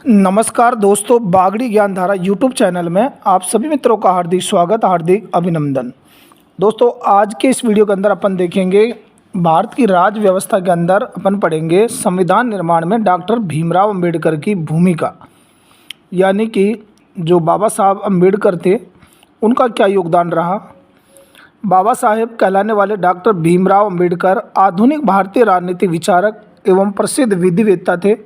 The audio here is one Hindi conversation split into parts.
नमस्कार दोस्तों, बागड़ी ज्ञानधारा यूट्यूब चैनल में आप सभी मित्रों का हार्दिक स्वागत, हार्दिक अभिनंदन। दोस्तों, आज के इस वीडियो के अंदर अपन देखेंगे भारत की राज्य व्यवस्था के अंदर अपन पढ़ेंगे संविधान निर्माण में डॉक्टर भीमराव अंबेडकर की भूमिका, यानी कि जो बाबा साहब अंबेडकर थे उनका क्या योगदान रहा। बाबा साहेब कहलाने वाले डॉक्टर भीमराव अंबेडकर आधुनिक भारतीय राजनीतिक विचारक एवं प्रसिद्ध विधिवेत्ता थे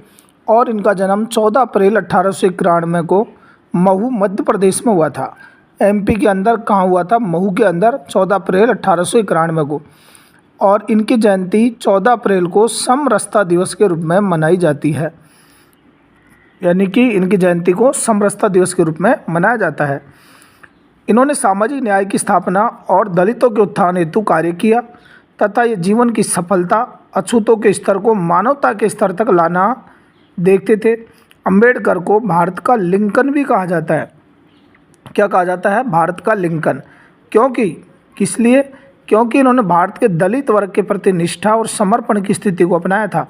और इनका जन्म 14 अप्रैल 1891 को महू मध्य प्रदेश में हुआ था। एमपी के अंदर कहाँ हुआ था? महू के अंदर 14 अप्रैल 1891 को। और इनकी जयंती 14 अप्रैल को समरसता दिवस के रूप में मनाई जाती है, यानी कि इनकी जयंती को समरसता दिवस के रूप में मनाया जाता है। इन्होंने सामाजिक न्याय की स्थापना और दलितों के उत्थान हेतु कार्य किया तथा ये जीवन की सफलता, अछूतों के स्तर को मानवता के स्तर तक लाना देखते थे। अंबेडकर को भारत का लिंकन भी कहा जाता है। क्या कहा जाता है? भारत का लिंकन। किस लिए? क्योंकि इन्होंने भारत के दलित वर्ग के प्रति निष्ठा और समर्पण की स्थिति को अपनाया था।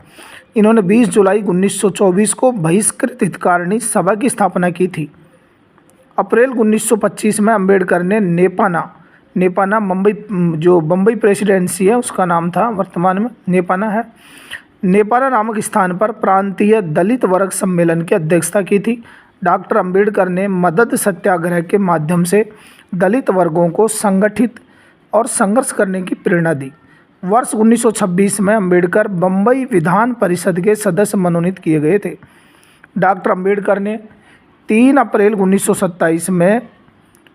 इन्होंने 20 जुलाई 1924 को बहिष्कृत हितकारिणी सभा की स्थापना की थी। अप्रैल 1925 में अंबेडकर ने नेपाना मुंबई, जो बम्बई प्रेसिडेंसी है उसका नाम था, वर्तमान में नेपाना है, नेपाना नामक स्थान पर प्रांतीय दलित वर्ग सम्मेलन की अध्यक्षता की थी। डॉक्टर अंबेडकर ने मदद सत्याग्रह के माध्यम से दलित वर्गों को संगठित और संघर्ष करने की प्रेरणा दी। वर्ष 1926 में अंबेडकर बम्बई विधान परिषद के सदस्य मनोनीत किए गए थे। डॉक्टर अंबेडकर ने 3 अप्रैल 1927 में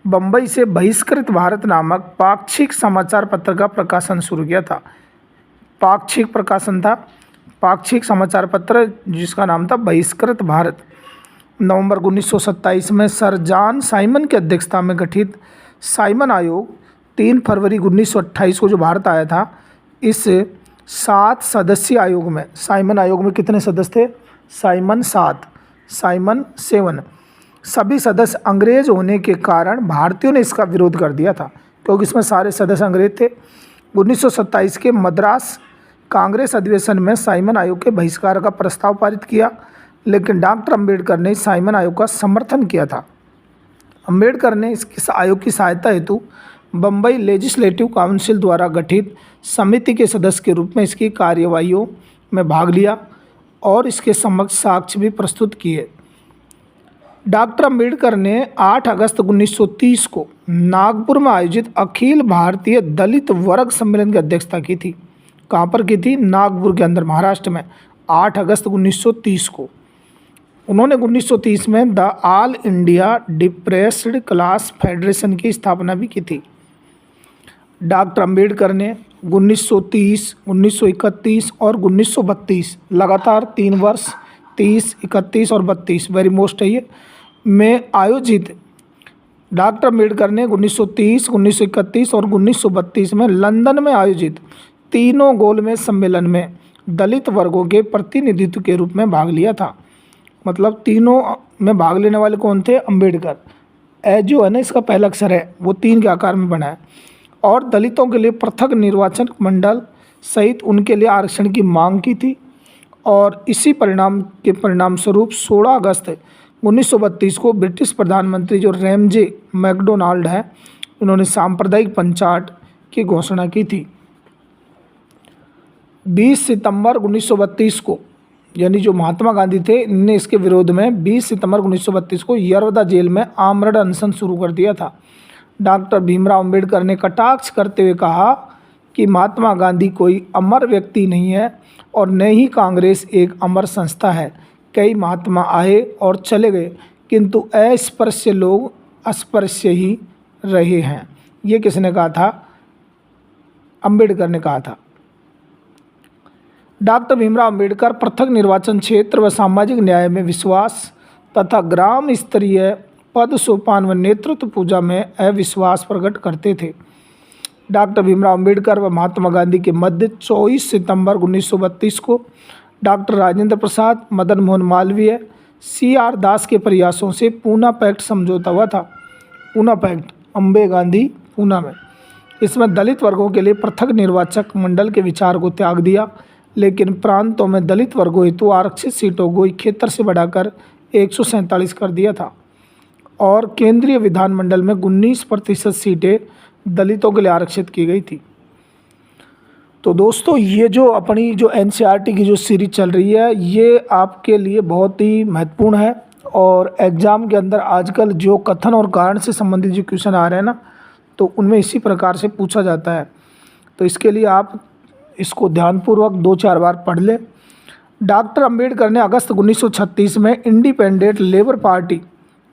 बम्बई से बहिष्कृत भारत नामक पाक्षिक समाचार पत्र का प्रकाशन शुरू किया था। पाक्षिक प्रकाशन था, पाक्षिक समाचार पत्र जिसका नाम था बहिष्कृत भारत। नवंबर 1927 में सर जॉन साइमन की अध्यक्षता में गठित साइमन आयोग 3 फरवरी 1928 को जो भारत आया था, इस 7 सदस्यीय आयोग में, साइमन आयोग में कितने सदस्य थे? Simon 7, Simon 7। सभी सदस्य अंग्रेज होने के कारण भारतीयों ने इसका विरोध कर दिया था, क्योंकि इसमें सारे सदस्य अंग्रेज थे। 1927 के मद्रास कांग्रेस अधिवेशन में साइमन आयोग के बहिष्कार का प्रस्ताव पारित किया, लेकिन डॉक्टर अंबेडकर ने साइमन आयोग का समर्थन किया था। अंबेडकर ने इस आयोग की सहायता हेतु बम्बई लेजिस्लेटिव काउंसिल द्वारा गठित समिति के सदस्य के रूप में इसकी कार्यवाहियों में भाग लिया और इसके समक्ष साक्ष्य भी प्रस्तुत किए। डॉक्टर अंबेडकर ने 8 अगस्त 1930 को नागपुर में आयोजित अखिल भारतीय दलित वर्ग सम्मेलन की अध्यक्षता की थी। कहाँ पर की थी? नागपुर के अंदर, महाराष्ट्र में, 8 अगस्त 1930 को। उन्होंने 1930 में the all India depressed class federation की स्थापना भी की थी। डॉक्टर अंबेडकर ने 1930, 1931 और 1932 लगातार 3 वर्ष 30, 31 और 32 वेरी मोस्ट है ये में आयोजित, डॉक्टर अंबेडकर ने 1930, 1931 और 1932 में लंदन में आयोजित तीनों गोलमेज सम्मेलन में दलित वर्गों के प्रतिनिधित्व के रूप में भाग लिया था। मतलब तीनों में भाग लेने वाले कौन थे? अंबेडकर। ए जो है ना, इसका पहला अक्षर है, वो 3 के आकार में बना है। और दलितों के लिए पृथक निर्वाचन मंडल सहित उनके लिए आरक्षण की मांग की थी। और इसी परिणाम स्वरूप 16 अगस्त 1932 को ब्रिटिश प्रधानमंत्री जो रैमजे मैकडोनाल्ड है, उन्होंने सांप्रदायिक पंचायत की घोषणा की थी। 20 सितंबर 1932 को, यानी जो महात्मा गांधी थे, इनने इसके विरोध में 20 सितंबर 1932 को यरवदा जेल में आमरण अनशन शुरू कर दिया था। डॉक्टर भीमराव अंबेडकर ने कटाक्ष करते हुए कहा कि महात्मा गांधी कोई अमर व्यक्ति नहीं है और न ही कांग्रेस एक अमर संस्था है। कई महात्मा आए और चले गए, किंतु अस्पृश्य लोग अस्पृश्य ही रहे हैं। ये किसने कहा था? अंबेडकर ने कहा था। डॉक्टर भीमराव अंबेडकर पृथक निर्वाचन क्षेत्र व सामाजिक न्याय में विश्वास तथा ग्राम स्तरीय पद सोपान व नेतृत्व पूजा में अविश्वास प्रकट करते थे। डॉक्टर भीमराव अंबेडकर व महात्मा गांधी के मध्य 24 सितंबर 1932 को डॉक्टर राजेंद्र प्रसाद, मदन मोहन मालवीय, CR दास के प्रयासों से पूना पैक्ट समझौता हुआ था। पूना पैक्ट, अम्बे गांधी, पूना में। इसमें दलित वर्गों के लिए पृथक निर्वाचक मंडल के विचार को त्याग दिया, लेकिन प्रांतों में दलित वर्गों हेतु आरक्षित सीटों को 71 से बढ़ाकर 147 कर दिया था और केंद्रीय विधानमंडल में 19% सीटें दलितों के लिए आरक्षित की गई थी। तो दोस्तों ये जो अपनी जो एनसीईआरटी की जो सीरीज चल रही है ये आपके लिए बहुत ही महत्वपूर्ण है और एग्ज़ाम के अंदर आजकल जो कथन और कारण से संबंधित जो क्वेश्चन आ रहे हैं ना तो उनमें इसी प्रकार से पूछा जाता है। तो इसके लिए आप इसको ध्यानपूर्वक 2-4 बार पढ़ लें। डॉक्टर अंबेडकर ने अगस्त 1936 में इंडिपेंडेंट लेबर पार्टी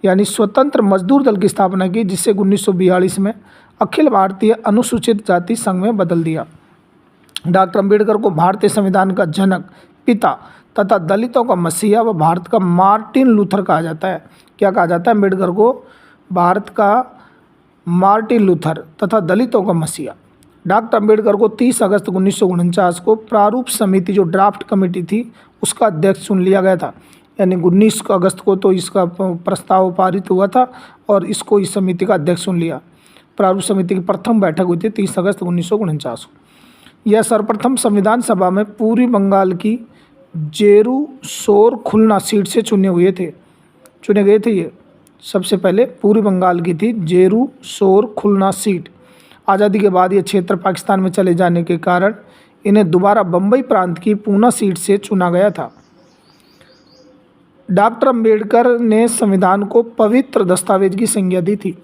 यानी स्वतंत्र मजदूर दल की स्थापना की, जिससे 1942 में अखिल भारतीय अनुसूचित जाति संघ में बदल दिया। डॉक्टर अंबेडकर को भारतीय संविधान का जनक, पिता तथा दलितों का मसीहा व भारत का मार्टिन लूथर कहा जाता है। क्या कहा जाता है? अंबेडकर को भारत का मार्टिन लूथर तथा दलितों का मसीहा। डॉक्टर अंबेडकर को 30 अगस्त 1949 को प्रारूप समिति जो ड्राफ्ट कमेटी थी उसका अध्यक्ष चुन लिया गया था। यानी 19 अगस्त को तो इसका प्रस्ताव पारित हुआ था और इसको इस समिति का अध्यक्ष चुन लिया। प्रारूप समिति की प्रथम बैठक हुई थी 30 अगस्त 1949 को। यह सर्वप्रथम संविधान सभा में पूर्वी बंगाल की जेरू सोर खुलना सीट से चुने गए थे। ये सबसे पहले पूर्वी बंगाल की थी जेरू सोर खुलना सीट। आज़ादी के बाद ये क्षेत्र पाकिस्तान में चले जाने के कारण इन्हें दोबारा बम्बई प्रांत की पूना सीट से चुना गया था। डॉक्टर अंबेडकर ने संविधान को पवित्र दस्तावेज की संज्ञा दी थी।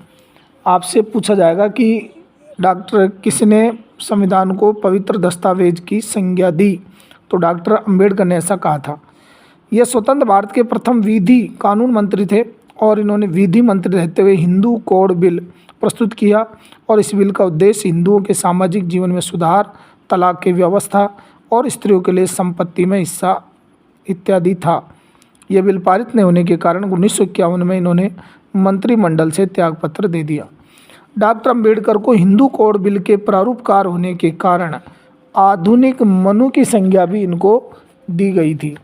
आपसे पूछा जाएगा कि डॉक्टर किसने संविधान को पवित्र दस्तावेज की संज्ञा दी, तो डॉक्टर अंबेडकर ने ऐसा कहा था। यह स्वतंत्र भारत के प्रथम विधि कानून मंत्री थे और इन्होंने विधि मंत्री रहते हुए हिंदू कोड बिल प्रस्तुत किया और इस बिल का उद्देश्य हिंदुओं के सामाजिक जीवन में सुधार, तलाक की व्यवस्था और स्त्रियों के लिए संपत्ति में हिस्सा इत्यादि था। यह बिल पारित नहीं होने के कारण 1951 में इन्होंने मंत्रिमंडल से त्यागपत्र दे दिया। डॉक्टर अंबेडकर को हिंदू कोड बिल के प्रारूपकार होने के कारण आधुनिक मनु की संज्ञा भी इनको दी गई थी।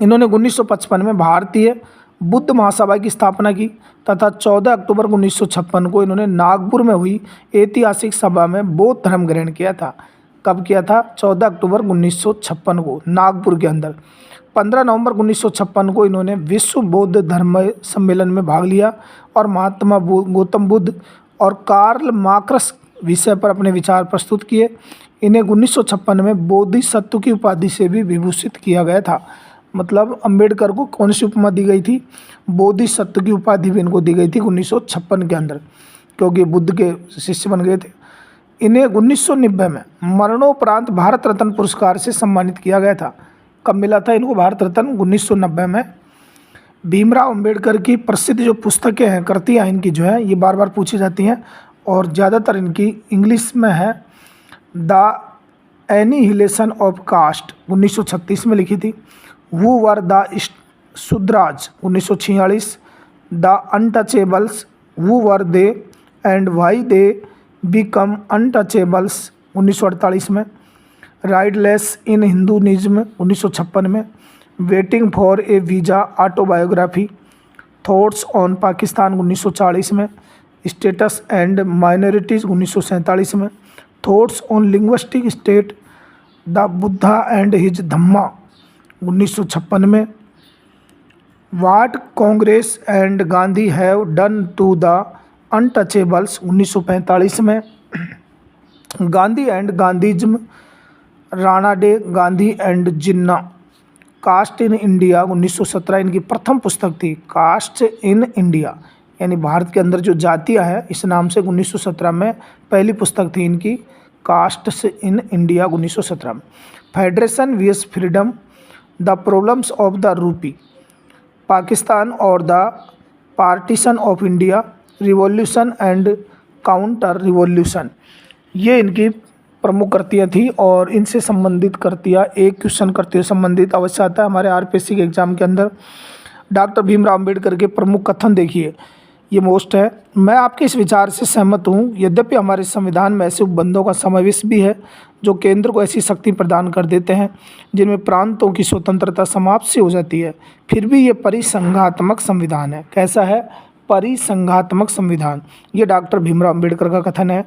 इन्होंने 1955 में भारतीय बुद्ध महासभा की स्थापना की तथा 14 अक्टूबर 1956 को इन्होंने नागपुर में हुई ऐतिहासिक सभा में बौद्ध धर्म ग्रहण किया था। कब किया था? 14 अक्टूबर 1956 को नागपुर के अंदर। 15 नवंबर 1956 को इन्होंने विश्व बौद्ध धर्म सम्मेलन में भाग लिया और महात्मा गौतम बुद्ध और कार्ल मार्क्स विषय पर अपने विचार प्रस्तुत किए। इन्हें 1956 में बोधिसत्व की उपाधि से भी विभूषित किया गया था। मतलब अंबेडकर को कौन सी उपमा दी गई थी? बोधिसत्व की उपाधि भी इनको दी गई थी 1956 के अंदर, क्योंकि बुद्ध के शिष्य बन गए थे। इन्हें 1990 में मरणोपरांत भारत रत्न पुरस्कार से सम्मानित किया गया था। कब मिला था इनको भारत रत्न? 1990 में। भीमराव अंबेडकर की प्रसिद्ध जो पुस्तकें हैं, कृतियाँ इनकी जो है ये बार बार पूछी जाती हैं और ज़्यादातर इनकी इंग्लिश में है। द एनिहिलेशन ऑफ कास्ट 1936 में लिखी थी। Who were the Shudras 1946। The untouchables who were they and why they become untouchables 1948 में। राइडलेस इन हिंदुइज्म 1956 में। Waiting for a visa autobiography. Thoughts on Pakistan 1940 में। स्टेटस एंड माइनॉरिटीज़ 1947 में। Thoughts on linguistic state the Buddha and his Dhamma 1956 में। What Congress and Gandhi have done to the untouchables 1945 में। Gandhi and Gandhism Ranade Gandhi and Jinnah. Cast in India 1917 इनकी प्रथम पुस्तक थी। कास्ट इन इंडिया यानी भारत के अंदर जो जातियां हैं इस नाम से 1917 में पहली पुस्तक थी इनकी, कास्ट इन इंडिया 1917 में। Federation VS freedom the problems of the rupee Pakistan और the partition of India revolution and counter revolution, ये इनकी प्रमुख कृतियाँ थी और इनसे संबंधित कृतियाँ एक क्वेश्चन कृतियों संबंधित अवश्य आता है हमारे आरपीएससी के एग्जाम के अंदर। डॉक्टर भीमराव अंबेडकर के प्रमुख कथन देखिए, ये मोस्ट है। मैं आपके इस विचार से सहमत हूँ। यद्यपि हमारे संविधान में ऐसे उपबंधों का समावेश भी है जो केंद्र को ऐसी शक्ति प्रदान कर देते हैं जिनमें प्रांतों की स्वतंत्रता समाप्त सी हो जाती है, फिर भी ये परिसंघात्मक संविधान है। कैसा है? परिसंघात्मक संविधान। ये डॉक्टर भीमराव अंबेडकर का कथन है।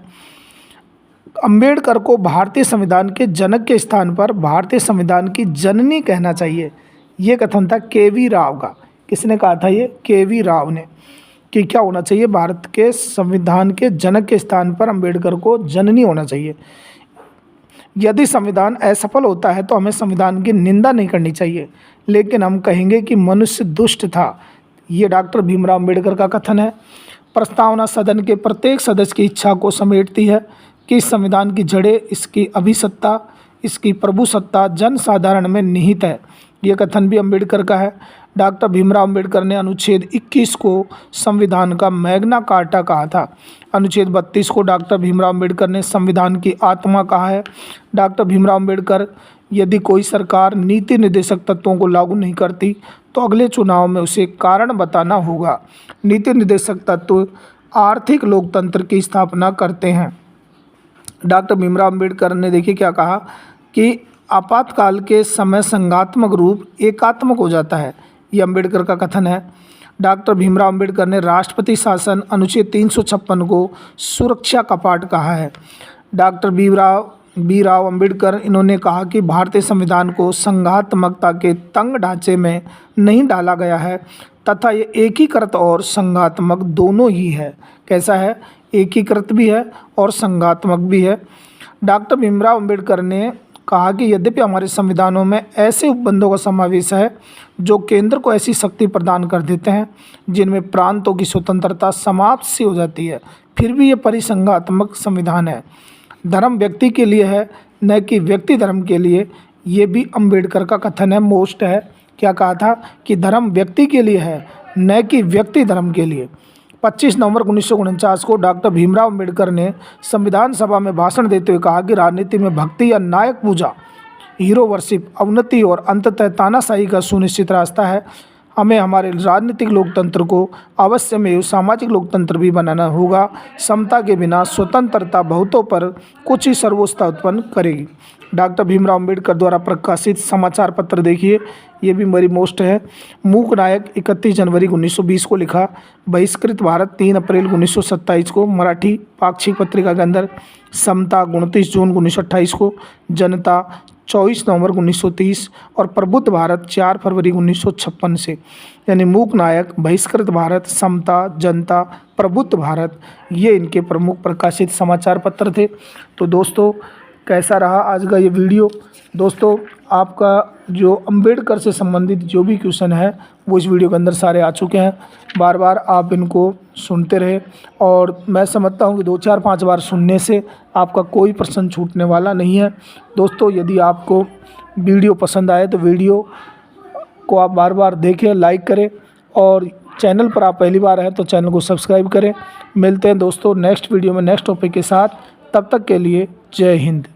अंबेडकर को भारतीय संविधान के जनक के स्थान पर भारतीय संविधान की जननी कहना चाहिए। ये कथन था केवी राव का। किसने कहा था ये? के.वी. राव ने, कि क्या होना चाहिए, भारत के संविधान के जनक के स्थान पर अंबेडकर को जननी होना चाहिए। यदि संविधान असफल होता है तो हमें संविधान की निंदा नहीं करनी चाहिए, लेकिन हम कहेंगे कि मनुष्य दुष्ट था। ये डॉक्टर भीमराव अंबेडकर का कथन है। प्रस्तावना सदन के प्रत्येक सदस्य की इच्छा को समेटती है कि इस संविधान की जड़ें, इसकी अभिसत्ता, इसकी प्रभुसत्ता जनसाधारण में निहित है। ये कथन भी अंबेडकर का है। डॉक्टर भीमराव अंबेडकर ने अनुच्छेद 21 को संविधान का मैग्ना कार्टा कहा था। अनुच्छेद 32 को डॉक्टर भीमराव अंबेडकर ने संविधान की आत्मा कहा है। डॉक्टर भीमराव अंबेडकर, यदि कोई सरकार नीति निर्देशक तत्वों को लागू नहीं करती तो अगले चुनाव में उसे कारण बताना होगा। नीति निर्देशक तत्व आर्थिक लोकतंत्र की स्थापना करते हैं। डॉक्टर भीमराव अंबेडकर ने देखिए क्या कहा कि आपातकाल के समय संघात्मक रूप एकात्मक हो जाता है। ये अंबेडकर का कथन है। डॉक्टर भीमराव अंबेडकर ने राष्ट्रपति शासन अनुच्छेद 356 को सुरक्षा कपाट कहा है। डॉक्टर बी राव अंबेडकर, इन्होंने कहा कि भारतीय संविधान को संघात्मकता के तंग ढांचे में नहीं डाला गया है तथा ये एकीकृत और संघात्मक दोनों ही है। कैसा है? एकीकृत भी है और संघात्मक भी है। डॉक्टर भीमराव अंबेडकर ने कहा कि यद्यपि हमारे संविधानों में ऐसे उपबंधों का समावेश है जो केंद्र को ऐसी शक्ति प्रदान कर देते हैं जिनमें प्रांतों की स्वतंत्रता समाप्त सी हो जाती है, फिर भी ये परिसंघात्मक संविधान है। धर्म व्यक्ति के लिए है, न कि व्यक्ति धर्म के लिए। ये भी अंबेडकर का कथन है, मोस्ट है। क्या कहा था? कि धर्म व्यक्ति के लिए है, न कि व्यक्ति धर्म के लिए। 25 नवंबर 1949 को डॉक्टर भीमराव अंबेडकर ने संविधान सभा में भाषण देते हुए कहा कि राजनीति में भक्ति या नायक पूजा, हीरो वर्शिप, अवनति और अंततः तानाशाही का सुनिश्चित रास्ता है। हमें हमारे राजनीतिक लोकतंत्र को अवश्य में सामाजिक लोकतंत्र भी बनाना होगा। समता के बिना स्वतंत्रता बहुतों पर कुछ ही सर्वोच्चता उत्पन्न करेगी। डॉक्टर भीमराव अंबेडकर द्वारा प्रकाशित समाचार पत्र देखिए, ये भी मेरी मोस्ट है। मूक नायक 31 जनवरी 1920 को लिखा। बहिष्कृत भारत 3 अप्रैल 1927 को मराठी पाक्षिक पत्रिका के अंदर। समता 29 जून 1928 को। जनता 24 नवंबर 1930 और प्रबुद्ध भारत 4 फरवरी 1956 से। यानी मूक नायक, बहिष्कृत भारत, समता, जनता, प्रबुद्ध भारत, ये इनके प्रमुख प्रकाशित समाचार पत्र थे। तो दोस्तों, कैसा रहा आज का ये वीडियो? दोस्तों, आपका जो अंबेडकर से संबंधित जो भी क्वेश्चन है वो इस वीडियो के अंदर सारे आ चुके हैं। बार बार आप इनको सुनते रहे और मैं समझता हूँ कि 2, 4, 5 बार सुनने से आपका कोई प्रश्न छूटने वाला नहीं है। दोस्तों, यदि आपको वीडियो पसंद आए तो वीडियो को आप बार बार देखें, लाइक करें और चैनल पर आप पहली बार हैं तो चैनल को सब्सक्राइब करें। मिलते हैं दोस्तों नेक्स्ट वीडियो में नेक्स्ट टॉपिक के साथ। तब तक के लिए जय हिंद।